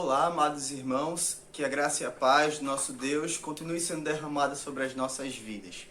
Olá, amados irmãos, que a graça e a paz do nosso Deus continue sendo derramada sobre as nossas vidas.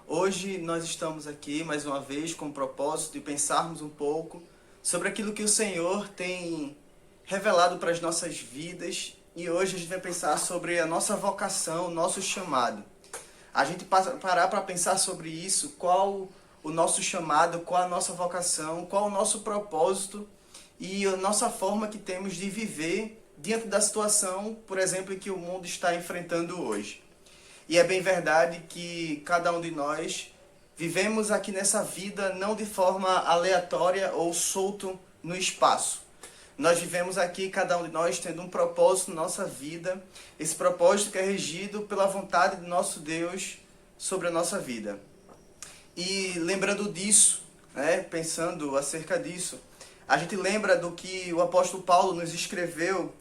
Hoje nós estamos aqui mais uma vez com o propósito de pensarmos um pouco sobre aquilo que o Senhor tem revelado para as nossas vidas, e hoje a gente vai pensar sobre a nossa vocação, o nosso chamado. A gente parar para pensar sobre isso, qual o nosso chamado, qual a nossa vocação, qual o nosso propósito e a nossa forma que temos de viver diante da situação, por exemplo, que o mundo está enfrentando hoje. E é bem verdade que cada um de nós vivemos aqui nessa vida não de forma aleatória ou solto no espaço. Nós vivemos aqui, cada um de nós, tendo um propósito na nossa vida, esse propósito que é regido pela vontade do nosso Deus sobre a nossa vida. E lembrando disso, pensando acerca disso, a gente lembra do que o apóstolo Paulo nos escreveu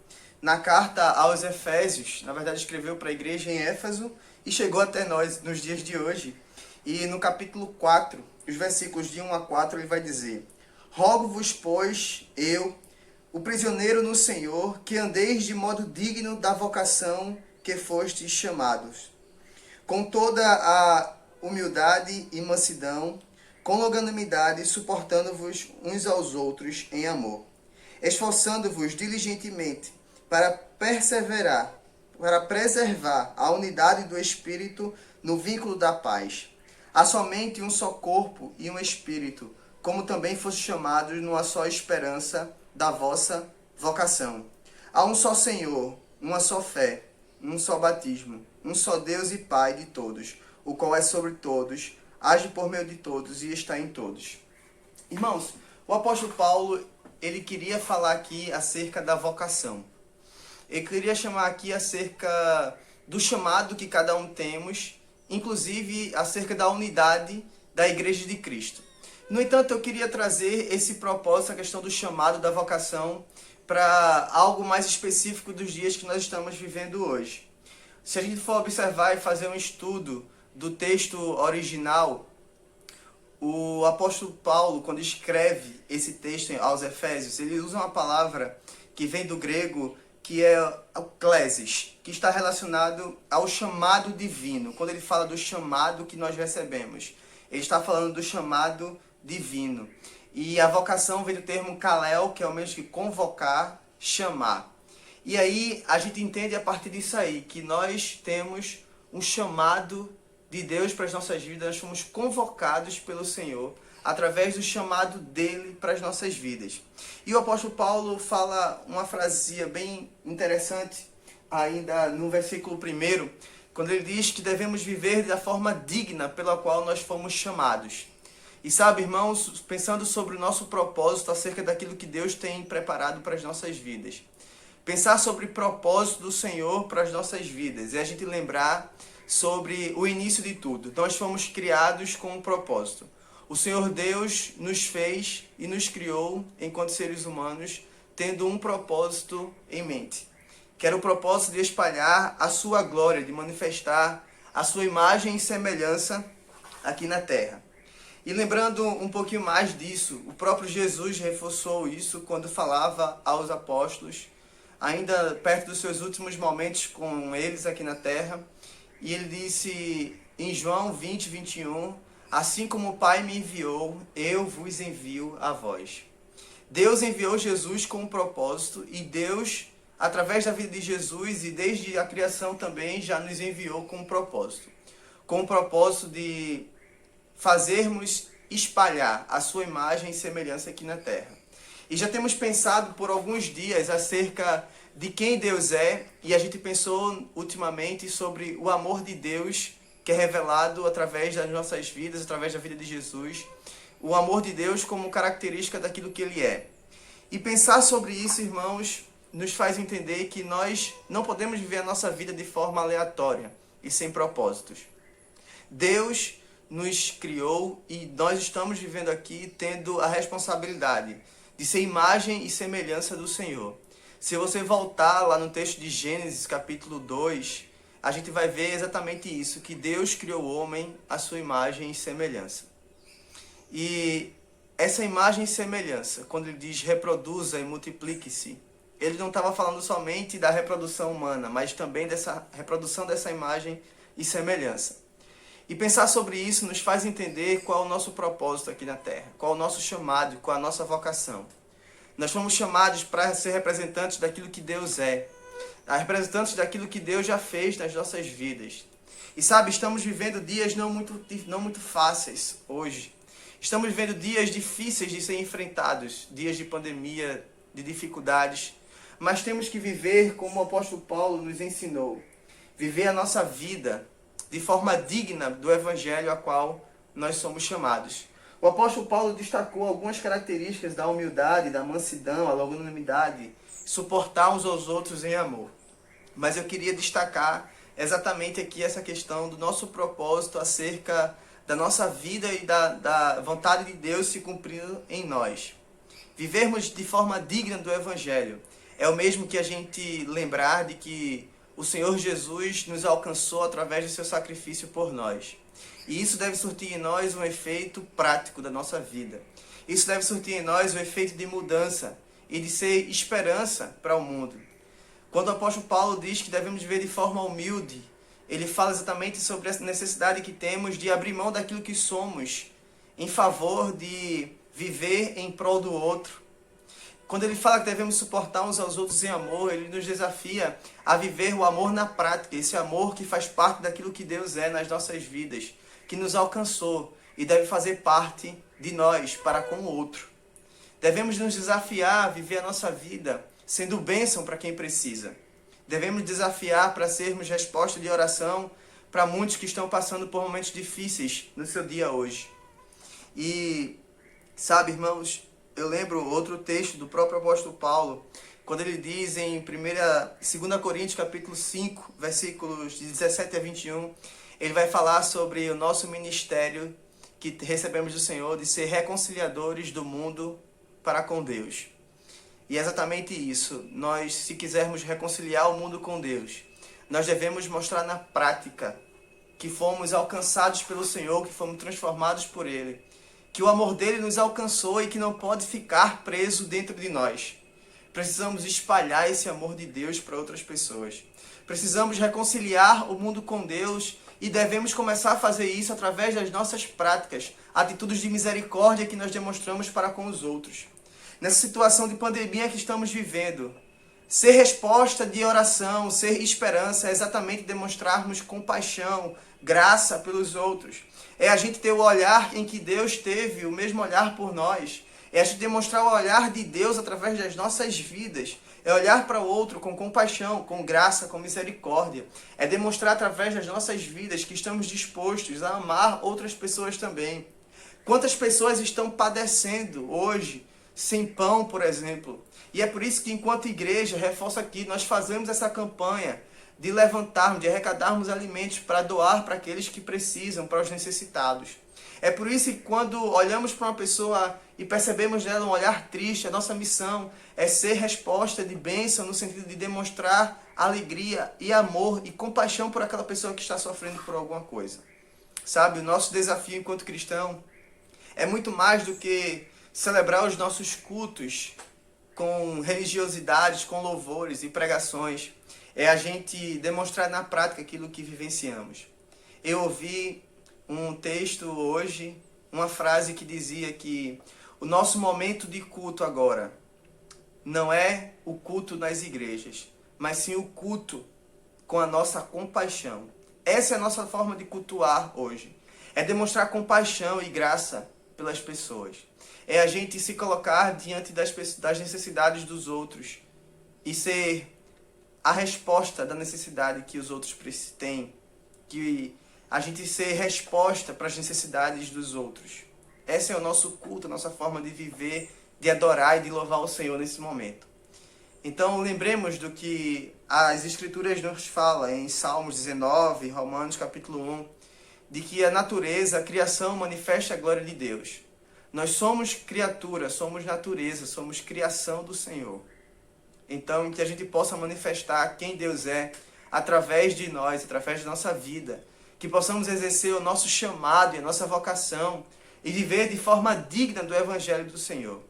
na carta aos Efésios. Na verdade, escreveu para a igreja em Éfeso e chegou até nós nos dias de hoje. E no capítulo 4, os versículos de 1 a 4, ele vai dizer: Rogo-vos, pois, eu, o prisioneiro no Senhor, que andeis de modo digno da vocação que fostes chamados, com toda a humildade e mansidão, com longanimidade, suportando-vos uns aos outros em amor, esforçando-vos diligentemente para preservar a unidade do Espírito no vínculo da paz. Há somente um só corpo e um Espírito, como também foste chamados numa só esperança da vossa vocação. Há um só Senhor, uma só fé, um só batismo, um só Deus e Pai de todos, o qual é sobre todos, age por meio de todos e está em todos. Irmãos, o apóstolo Paulo, ele queria falar aqui acerca da vocação. Ele queria chamar aqui acerca do chamado que cada um temos, inclusive acerca da unidade da Igreja de Cristo. No entanto, eu queria trazer esse propósito, a questão do chamado, da vocação, para algo mais específico dos dias que nós estamos vivendo hoje. Se a gente for observar e fazer um estudo do texto original, o apóstolo Paulo, quando escreve esse texto aos Efésios, ele usa uma palavra que vem do grego, que é o klesis, que está relacionado ao chamado divino. Quando ele fala do chamado que nós recebemos, ele está falando do chamado divino. E a vocação vem do termo kalel, que é o mesmo que convocar, chamar. E aí a gente entende a partir disso aí, que nós temos um chamado de Deus para as nossas vidas, nós fomos convocados pelo Senhor através do chamado dele para as nossas vidas. E o apóstolo Paulo fala uma frasezinha bem interessante, ainda no versículo 1, quando ele diz que devemos viver da forma digna pela qual nós fomos chamados. E sabe, irmãos, pensando sobre o nosso propósito acerca daquilo que Deus tem preparado para as nossas vidas. Pensar sobre o propósito do Senhor para as nossas vidas e a gente lembrar sobre o início de tudo. Nós fomos criados com um propósito. O Senhor Deus nos fez e nos criou enquanto seres humanos, tendo um propósito em mente, que era o propósito de espalhar a sua glória, de manifestar a sua imagem e semelhança aqui na terra. E lembrando um pouquinho mais disso, o próprio Jesus reforçou isso quando falava aos apóstolos, ainda perto dos seus últimos momentos com eles aqui na terra. E ele disse em João 20, 21, assim como o Pai me enviou, eu vos envio a vós. Deus enviou Jesus com um propósito e Deus, através da vida de Jesus e desde a criação também, já nos enviou com um propósito. Com o propósito de fazermos espalhar a sua imagem e semelhança aqui na terra. E já temos pensado por alguns dias acerca de quem Deus é, e a gente pensou ultimamente sobre o amor de Deus que é revelado através das nossas vidas, através da vida de Jesus, o amor de Deus como característica daquilo que Ele é. E pensar sobre isso, irmãos, nos faz entender que nós não podemos viver a nossa vida de forma aleatória e sem propósitos. Deus nos criou e nós estamos vivendo aqui tendo a responsabilidade de ser imagem e semelhança do Senhor. Se você voltar lá no texto de Gênesis, capítulo 2, a gente vai ver exatamente isso, que Deus criou o homem à sua imagem e semelhança. E essa imagem e semelhança, quando ele diz reproduza e multiplique-se, ele não estava falando somente da reprodução humana, mas também dessa reprodução dessa imagem e semelhança. E pensar sobre isso nos faz entender qual é o nosso propósito aqui na Terra, qual é o nosso chamado, qual é a nossa vocação. Nós fomos chamados para ser representantes daquilo que Deus é, representantes daquilo que Deus já fez nas nossas vidas. E sabe, estamos vivendo dias não muito fáceis hoje. Estamos vivendo dias difíceis de ser enfrentados, dias de pandemia, de dificuldades. Mas temos que viver como o apóstolo Paulo nos ensinou. Viver a nossa vida de forma digna do evangelho a qual nós somos chamados. O apóstolo Paulo destacou algumas características da humildade, da mansidão, a longanimidade, suportar uns aos outros em amor. Mas eu queria destacar exatamente aqui essa questão do nosso propósito acerca da nossa vida e da vontade de Deus se cumprindo em nós. Vivermos de forma digna do evangelho é o mesmo que a gente lembrar de que o Senhor Jesus nos alcançou através do seu sacrifício por nós. E isso deve surtir em nós um efeito prático da nossa vida. Isso deve surtir em nós um efeito de mudança e de ser esperança para o mundo. Quando o apóstolo Paulo diz que devemos viver de forma humilde, ele fala exatamente sobre essa necessidade que temos de abrir mão daquilo que somos em favor de viver em prol do outro. Quando ele fala que devemos suportar uns aos outros em amor, ele nos desafia a viver o amor na prática, esse amor que faz parte daquilo que Deus é nas nossas vidas, que nos alcançou e deve fazer parte de nós para com o outro. Devemos nos desafiar a viver a nossa vida sendo bênção para quem precisa. Devemos desafiar para sermos resposta de oração para muitos que estão passando por momentos difíceis no seu dia hoje. E, sabe, irmãos, eu lembro outro texto do próprio apóstolo Paulo, quando ele diz em 2 Coríntios capítulo 5, versículos de 17 a 21, ele vai falar sobre o nosso ministério que recebemos do Senhor de ser reconciliadores do mundo para com Deus. E é exatamente isso. Nós, se quisermos reconciliar o mundo com Deus, nós devemos mostrar na prática que fomos alcançados pelo Senhor, que fomos transformados por Ele, que o amor dele nos alcançou e que não pode ficar preso dentro de nós. Precisamos espalhar esse amor de Deus para outras pessoas. Precisamos reconciliar o mundo com Deus e devemos começar a fazer isso através das nossas práticas, atitudes de misericórdia que nós demonstramos para com os outros. Nessa situação de pandemia que estamos vivendo, ser resposta de oração, ser esperança, é exatamente demonstrarmos compaixão, graça pelos outros. É a gente ter o olhar em que Deus teve, o mesmo olhar por nós. É a gente demonstrar o olhar de Deus através das nossas vidas. É olhar para o outro com compaixão, com graça, com misericórdia. É demonstrar através das nossas vidas que estamos dispostos a amar outras pessoas também. Quantas pessoas estão padecendo hoje sem pão, por exemplo? E é por isso que, enquanto igreja, reforço aqui, nós fazemos essa campanha de levantarmos, de arrecadarmos alimentos para doar para aqueles que precisam, para os necessitados. É por isso que quando olhamos para uma pessoa e percebemos nela um olhar triste, a nossa missão é ser resposta de bênção no sentido de demonstrar alegria e amor e compaixão por aquela pessoa que está sofrendo por alguma coisa. Sabe, o nosso desafio enquanto cristão é muito mais do que celebrar os nossos cultos com religiosidades, com louvores e pregações. É a gente demonstrar na prática aquilo que vivenciamos. Eu ouvi um texto hoje, uma frase que dizia que o nosso momento de culto agora não é o culto nas igrejas, mas sim o culto com a nossa compaixão. Essa é a nossa forma de cultuar hoje. É demonstrar compaixão e graça pelas pessoas. É a gente se colocar diante das necessidades dos outros e ser a resposta da necessidade que os outros têm, que a gente ser resposta para as necessidades dos outros. Esse é o nosso culto, a nossa forma de viver, de adorar e de louvar o Senhor nesse momento. Então lembremos do que as Escrituras nos falam em Salmos 19, Romanos capítulo 1, de que a natureza, a criação manifesta a glória de Deus. Nós somos criatura, somos natureza, somos criação do Senhor. Então, que a gente possa manifestar quem Deus é através de nós, através da nossa vida. Que possamos exercer o nosso chamado e a nossa vocação e viver de forma digna do Evangelho do Senhor.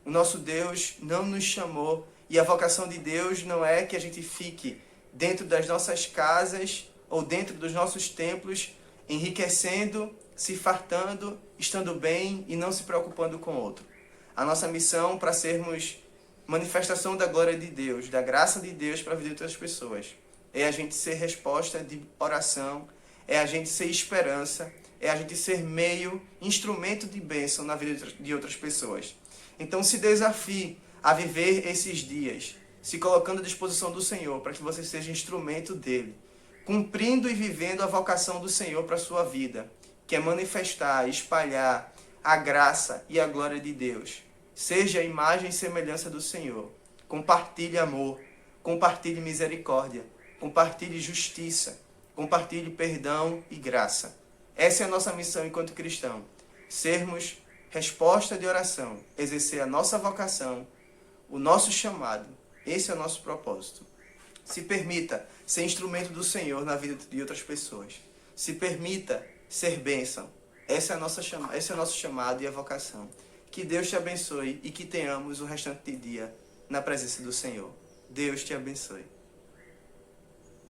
O nosso Deus não nos chamou E a vocação de Deus não é que a gente fique dentro das nossas casas ou dentro dos nossos templos, enriquecendo, se fartando, estando bem e não se preocupando com o outro. A nossa missão para sermos manifestação da glória de Deus, da graça de Deus para a vida de outras pessoas, é a gente ser resposta de oração, é a gente ser esperança, é a gente ser meio, instrumento de bênção na vida de outras pessoas. Então se desafie a viver esses dias, se colocando à disposição do Senhor, para que você seja instrumento dele, cumprindo e vivendo a vocação do Senhor para a sua vida, que é manifestar, espalhar a graça e a glória de Deus. Seja a imagem e semelhança do Senhor. Compartilhe amor, compartilhe misericórdia, compartilhe justiça, compartilhe perdão e graça. Essa é a nossa missão enquanto cristão. Sermos resposta de oração, exercer a nossa vocação, o nosso chamado. Esse é o nosso propósito. Se permita ser instrumento do Senhor na vida de outras pessoas. Se permita ser bênção. Esse é o nosso chamado e a vocação. Que Deus te abençoe e que tenhamos o restante de dia na presença do Senhor. Deus te abençoe.